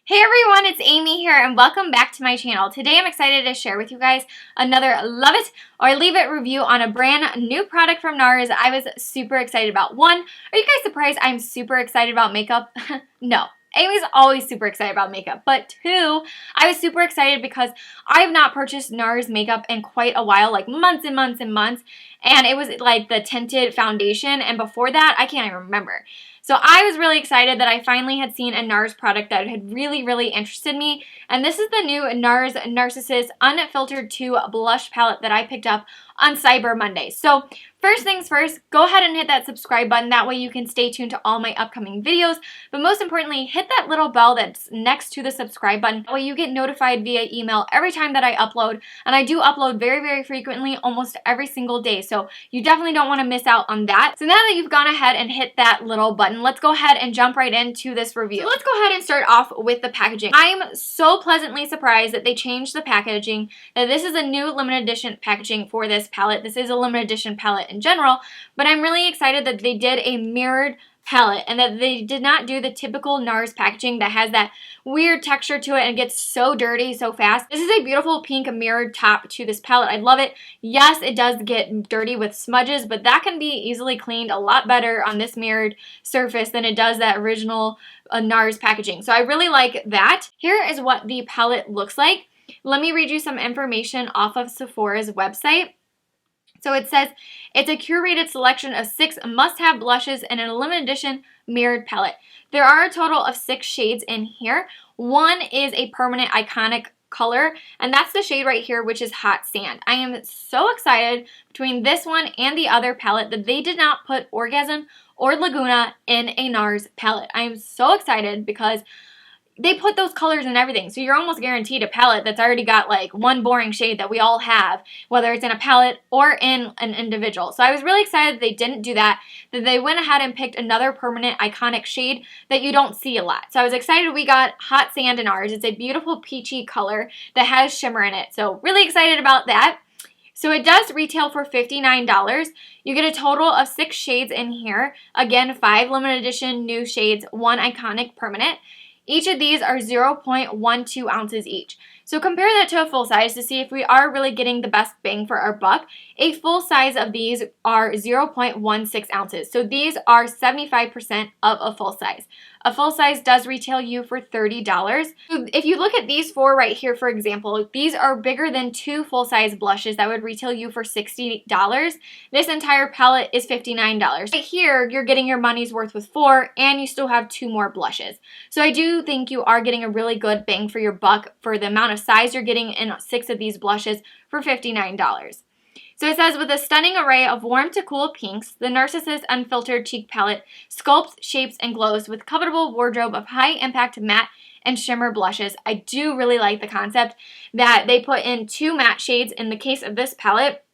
Hey everyone, it's Amy here and welcome back to my channel. Today I'm excited to share with you guys another love it or leave it review on a brand new product from NARS I was super excited about. One, are you guys surprised I'm super excited about makeup? No. Amy's always super excited about makeup, but two, I was super excited because I have not purchased NARS makeup in quite a while, like months and months and months, and it was like the tinted foundation, and before that, I can't even remember. So I was really excited that I finally had seen a NARS product that had really interested me, and this is the new NARS Narcissist Unfiltered 2 Blush Palette that I picked up on Cyber Monday. So first things first, go ahead and hit that subscribe button. That way you can stay tuned to all my upcoming videos. But most importantly, hit that little bell that's next to the subscribe button. That way you get notified via email every time that I upload. And I do upload very frequently, almost every single day. So you definitely don't want to miss out on that. So now that you've gone ahead and hit that little button, let's go ahead and jump right into this review. So let's go ahead and start off with the packaging. I'm so pleasantly surprised that they changed the packaging, that this is a new limited edition packaging for this palette. This is a limited edition palette in general, but I'm really excited that they did a mirrored palette and that they did not do the typical NARS packaging that has that weird texture to it and gets so dirty so fast. This is a beautiful pink mirrored top to this palette. I love it. Yes, it does get dirty with smudges, but that can be easily cleaned a lot better on this mirrored surface than it does that original NARS packaging. So I really like that. Here is what the palette looks like. Let me read you some information off of Sephora's website. So it says, it's a curated selection of 6 must-have blushes in a limited edition mirrored palette. There are a total of 6 shades in here. One is a permanent iconic color, and that's the shade right here, which is Hot Sand. I am so excited between this one and the other palette that they did not put Orgasm or Laguna in a NARS palette. I am so excited because they put those colors in everything, so you're almost guaranteed a palette that's already got like one boring shade that we all have, whether it's in a palette or in an individual. So I was really excited that they didn't do that, that they went ahead and picked another permanent iconic shade that you don't see a lot. So I was excited we got Hot Sand in ours. It's a beautiful peachy color that has shimmer in it, so really excited about that. So it does retail for $59. You get a total of 6 shades in here. Again, 5 limited edition new shades, 1 iconic permanent. Each of these are 0.12 ounces each. So compare that to a full size to see if we are really getting the best bang for our buck. A full size of these are 0.16 ounces. So these are 75% of a full size. A full size does retail you for $30. So if you look at these 4 right here, for example, these are bigger than 2 full-size blushes that would retail you for $60. This entire palette is $59. Right here, you're getting your money's worth with 4, and you still have 2 more blushes. So I do think you are getting a really good bang for your buck for the amount of size you're getting in 6 of these blushes for $59. So it says, with a stunning array of warm to cool pinks, the Narcissist Unfiltered Cheek Palette sculpts, shapes, and glows with covetable wardrobe of high-impact matte and shimmer blushes. I do really like the concept that they put in 2 matte shades. In the case of this palette,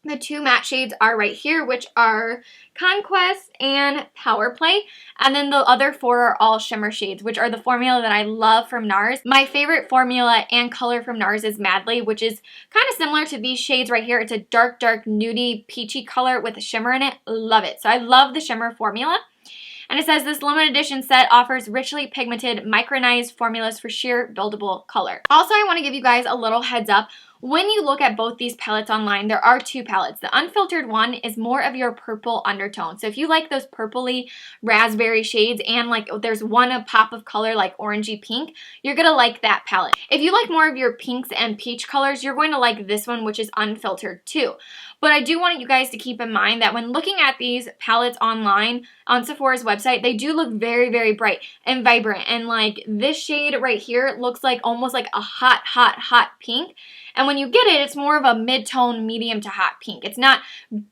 the 2 matte shades are right here, which are Conquest and Power Play, and then the other 4 are all shimmer shades, which are the formula that I love from NARS. My favorite formula and color from NARS is Madly, which is kind of similar to these shades right here. It's a dark nudie peachy color with a shimmer in it. Love it. So I love the shimmer formula. And it says this limited edition set offers richly pigmented micronized formulas for sheer buildable color. Also, I want to give you guys a little heads up. When you look at both these palettes online, there are 2 palettes. The unfiltered one is more of your purple undertone. So if you like those purpley raspberry shades and like there's a pop of color like orangey pink, you're going to like that palette. If you like more of your pinks and peach colors, you're going to like this one, which is unfiltered too. But I do want you guys to keep in mind that when looking at these palettes online on Sephora's website, they do look very bright and vibrant. And like this shade right here looks like almost like a hot pink. And when you get it, it's more of a mid-tone, medium to hot pink. It's not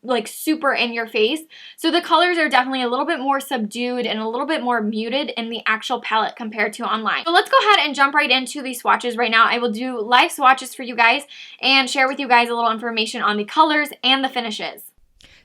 like super in your face. So the colors are definitely a little bit more subdued and a little bit more muted in the actual palette compared to online. So let's go ahead and jump right into the swatches right now. I will do live swatches for you guys and share with you guys a little information on the colors and the finishes.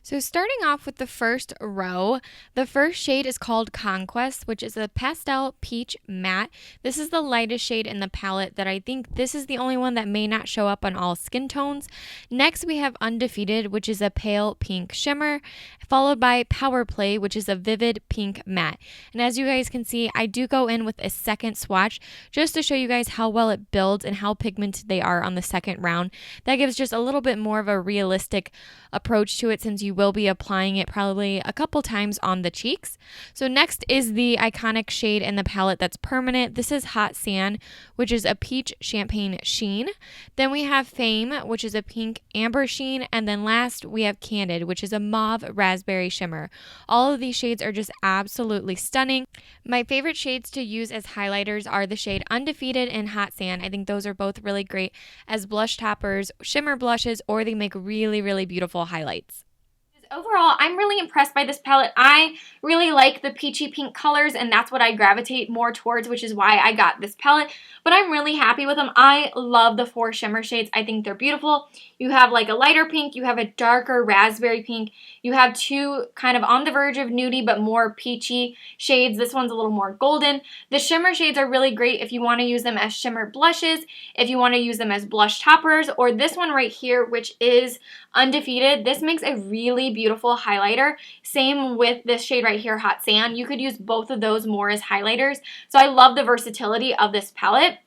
So starting off with the first row, the first shade is called Conquest, which is a pastel peach matte. This is the lightest shade in the palette that I think this is the only one that may not show up on all skin tones. Next we have Undefeated, which is a pale pink shimmer, followed by Power Play, which is a vivid pink matte. And as you guys can see, I do go in with a second swatch just to show you guys how well it builds and how pigmented they are on the second round. That gives just a little bit more of a realistic approach to it, since you will be applying it probably a couple times on the cheeks. So next is the iconic shade in the palette that's permanent. This is Hot Sand, which is a peach champagne sheen. Then we have Fame, which is a pink amber sheen. And then last we have Candid, which is a mauve raspberry shimmer. All of these shades are just absolutely stunning. My favorite shades to use as highlighters are the shade Undefeated and Hot Sand. I think those are both really great as blush toppers, shimmer blushes, or they make really, really beautiful highlights. Overall, I'm really impressed by this palette. I really like the peachy pink colors, and that's what I gravitate more towards, which is why I got this palette. But I'm really happy with them. I love the 4 shimmer shades. I think they're beautiful. You have like a lighter pink, you have a darker raspberry pink, you have 2 kind of on the verge of nudie but more peachy shades. This one's a little more golden. The shimmer shades are really great if you want to use them as shimmer blushes, if you want to use them as blush toppers, or this one right here, which is Undefeated. This makes a really beautiful highlighter. Same with this shade right here, Hot Sand. You could use both of those more as highlighters. So I love the versatility of this palette.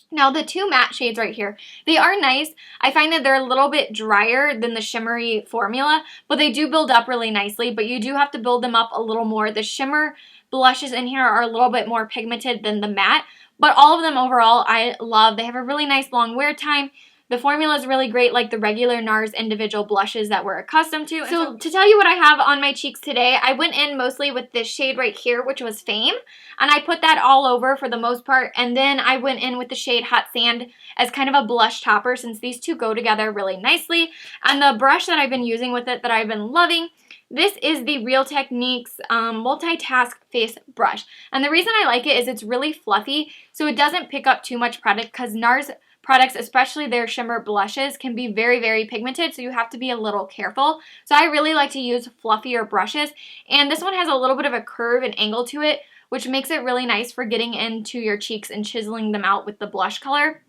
Now the 2 matte shades right here, they are nice. I find that they're a little bit drier than the shimmery formula, but they do build up really nicely, but you do have to build them up a little more. The shimmer blushes in here are a little bit more pigmented than the matte, but all of them overall I love. They have a really nice long wear time. The formula is really great, like the regular NARS individual blushes that we're accustomed to. So to tell you what I have on my cheeks today, I went in mostly with this shade right here, which was Fame, and I put that all over for the most part, and then I went in with the shade Hot Sand as kind of a blush topper, since these two go together really nicely. And the brush that I've been using with it that I've been loving, this is the Real Techniques Multitask Face Brush. And the reason I like it is it's really fluffy, so it doesn't pick up too much product, because NARS products, especially their shimmer blushes, can be very, very pigmented, so you have to be a little careful. So I really like to use fluffier brushes, and this one has a little bit of a curve and angle to it, which makes it really nice for getting into your cheeks and chiseling them out with the blush color.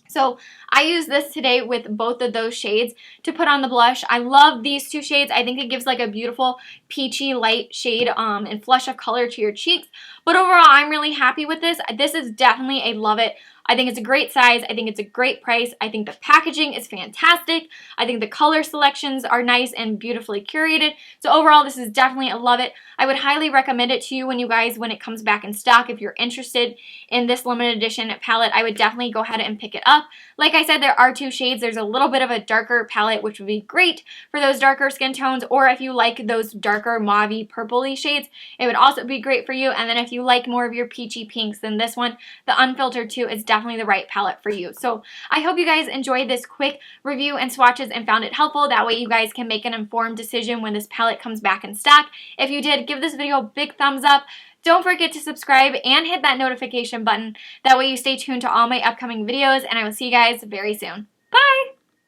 So I use this today with both of those shades to put on the blush. I love these 2 shades. I think it gives like a beautiful peachy light shade and flush of color to your cheeks. But overall, I'm really happy with this. This is definitely a love it. I think it's a great size. I think it's a great price. I think the packaging is fantastic. I think the color selections are nice and beautifully curated. So overall, this is definitely a love it. I would highly recommend it to you when it comes back in stock. If you're interested in this limited edition palette, I would definitely go ahead and pick it up. Like I said, there are 2 shades. There's a little bit of a darker palette, which would be great for those darker skin tones, or if you like those darker mauve-y purpley shades, it would also be great for you. And then if you like more of your peachy pinks, then this one, the Unfiltered 2, is definitely the right palette for you. So I hope you guys enjoyed this quick review and swatches and found it helpful. That way you guys can make an informed decision when this palette comes back in stock. If you did, give this video a big thumbs up. Don't forget to subscribe and hit that notification button. That way you stay tuned to all my upcoming videos, and I will see you guys very soon. Bye!